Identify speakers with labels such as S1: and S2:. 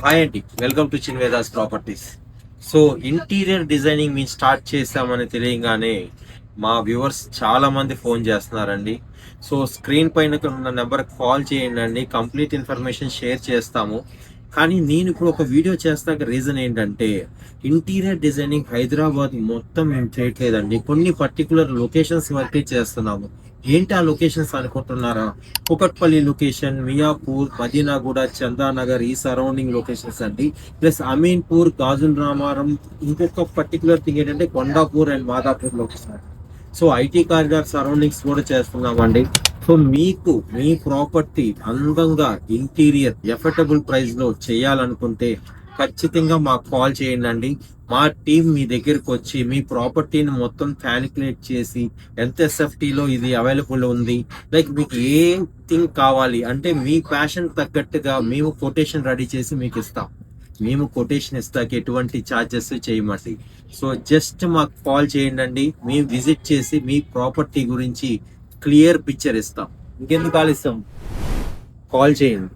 S1: Hi అండి, welcome to Chinvedas properties. So interior designing మేము start చేసామని తెలియగానే మా వ్యూవర్స్ చాలా మంది ఫోన్ చేస్తున్నారండి. సో స్క్రీన్ పైన ఉన్న నెంబర్ కాల్ చేయండి అండి, కంప్లీట్ ఇన్ఫర్మేషన్ షేర్ చేస్తాము. కానీ నేను ఇప్పుడు ఒక వీడియో చేస్తాక రీజన్ ఏంటంటే, ఇంటీరియర్ డిజైనింగ్ హైదరాబాద్ మొత్తం మేము చేయట్లేదండి, కొన్ని పర్టికులర్ లొకేషన్స్ వరకే చేస్తున్నాము. ఏంటి ఆ లొకేషన్స్ అనుకుంటున్నారా? కుకట్పల్లి లొకేషన్, మియాపూర్, మదీనాగూడ, చందానగర్, ఈ సరౌండింగ్ లొకేషన్స్ అండి. ప్లస్ అమీన్పూర్, గాజుల్ రామారం. ఇంకొక పర్టికులర్ థింగ్ ఏంటంటే Kondapur and Madhapur location. So IT corridor surroundings కూడా చేస్తున్నామండి. సో మీకు మీ ప్రాపర్టీ అందంగా ఇంటీరియర్ ఎఫర్టబుల్ ప్రైస్ లో చేయాలనుకుంటే ఖచ్చితంగా మాకు కాల్ చేయండి అండి. మా టీం మీ దగ్గరికి వచ్చి మీ ప్రాపర్టీని మొత్తం క్యాలిక్యులేట్ చేసి ఎంత ఎస్ఎఫ్టీలో ఇది అవైలబుల్ ఉంది, లైక్ మీకు ఏ థింగ్ కావాలి అంటే మీ ప్యాషన్ తగ్గట్టుగా మేము కొటేషన్ రెడీ చేసి మీకు ఇస్తాం. మేము కొటేషన్ ఇస్తాక ఎటువంటి ఛార్జెస్ చేయమండి. సో జస్ట్ మాకు కాల్ చేయండి అండి, మేము విజిట్ చేసి మీ ప్రాపర్టీ గురించి క్లియర్ పిక్చర్ ఇస్తాం. ఇంకెందుకు కాల్ ఇస్తాం, కాల్ చేయండి.